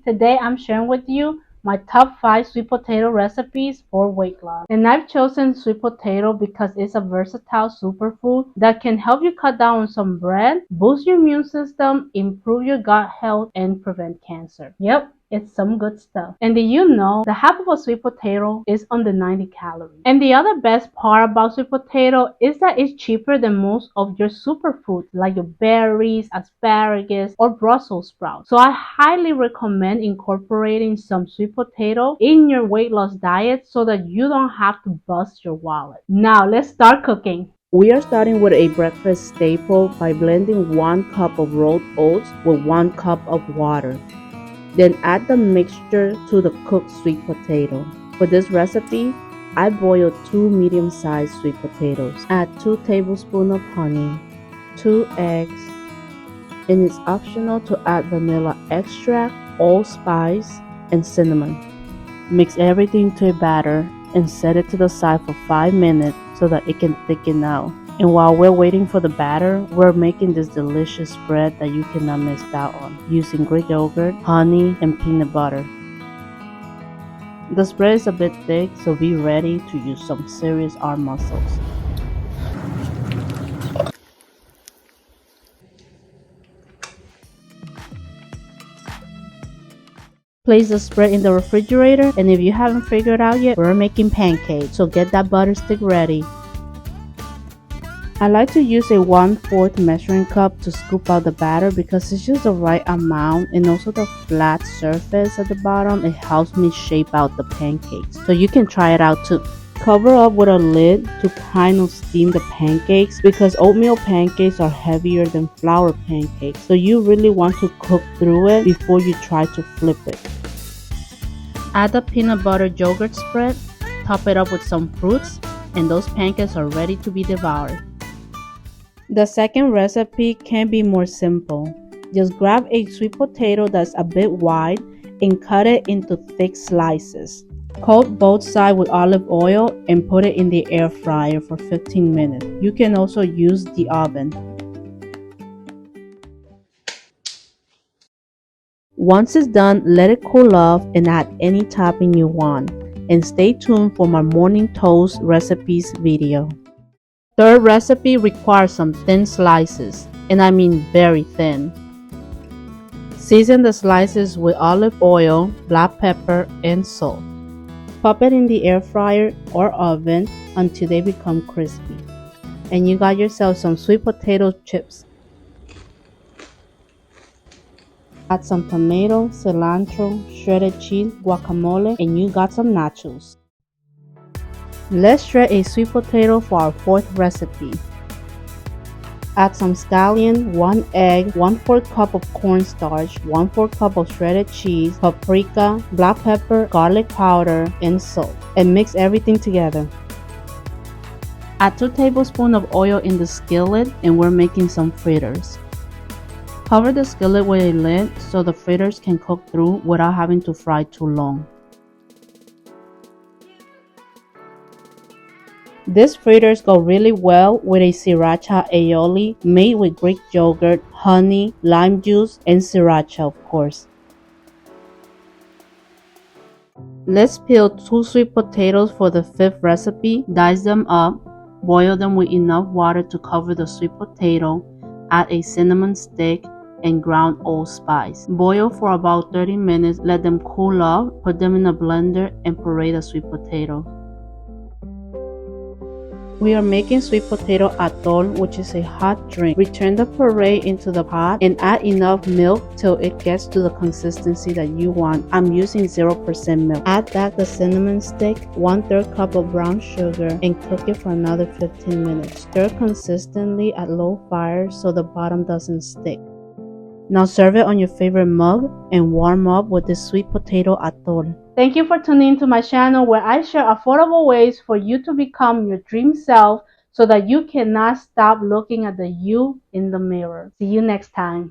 Today I'm sharing with you my top 5 sweet potato recipes for weight loss. And I've chosen sweet potato because it's a versatile superfood that can help you cut down on some bread, boost your immune system, improve your gut health, and prevent cancer. Yep, it's some good stuff. And did you know the half of a sweet potato is under 90 calories? And the other best part about sweet potato is that it's cheaper than most of your superfoods like your berries, asparagus, or Brussels sprouts. So I highly recommend incorporating some sweet potato in your weight loss diet so that you don't have to bust your wallet. Now let's start cooking. We are starting with a breakfast staple by blending 1 cup of rolled oats with 1 cup of water. Then add the mixture to the cooked sweet potato. For this recipe, I boiled 2 medium-sized sweet potatoes. Add 2 tablespoons of honey, 2 eggs, and it's optional to add vanilla extract, allspice, and cinnamon. Mix everything to a batter and set it to the side for 5 minutes so that it can thicken out. And while we're waiting for the batter, we're making this delicious spread that you cannot miss out on using Greek yogurt, honey, and peanut butter. The spread is a bit thick, so be ready to use some serious arm muscles. Place the spread in the refrigerator, and if you haven't figured out yet, we're making pancakes, so get that butter stick ready. I like to use a 1/4 measuring cup to scoop out the batter because it's just the right amount, and also the flat surface at the bottom, it helps me shape out the pancakes. So you can try it out too. Cover up with a lid to kind of steam the pancakes because oatmeal pancakes are heavier than flour pancakes. So you really want to cook through it before you try to flip it. Add the peanut butter yogurt spread, top it up with some fruits, and those pancakes are ready to be devoured. The second recipe can be more simple. Just grab a sweet potato that's a bit wide and cut it into thick slices. Coat both sides with olive oil and put it in the air fryer for 15 minutes. You can also use the oven. Once it's done, let it cool off and add any topping you want. And stay tuned for my morning toast recipes video. Third recipe requires some thin slices, and I mean very thin. Season the slices with olive oil, black pepper, and salt. Pop it in the air fryer or oven until they become crispy. And you got yourself some sweet potato chips. Add some tomato, cilantro, shredded cheese, guacamole, and you got some nachos. Let's shred a sweet potato for our fourth recipe. Add some scallion, 1 egg, 1/4 cup of cornstarch, 1/4 cup of shredded cheese, paprika, black pepper, garlic powder, and salt, and mix everything together. Add 2 tablespoons of oil in the skillet, and we're making some fritters. Cover the skillet with a lid so the fritters can cook through without having to fry too long. These fritters go really well with a sriracha aioli made with Greek yogurt, honey, lime juice, and sriracha, of course. Let's peel 2 sweet potatoes for the fifth recipe. Dice them up, boil them with enough water to cover the sweet potato, add a cinnamon stick, and ground allspice. Boil for about 30 minutes, let them cool off, put them in a blender, and puree the sweet potato. We are making sweet potato atol, which is a hot drink. Return the puree into the pot and add enough milk till it gets to the consistency that you want. I'm using 0% milk. Add back the cinnamon stick, 1/3 cup of brown sugar, and cook it for another 15 minutes. Stir consistently at low fire so the bottom doesn't stick. Now serve it on your favorite mug and warm up with this sweet potato atol. Thank you for tuning into my channel where I share affordable ways for you to become your dream self so that you cannot stop looking at the you in the mirror. See you next time.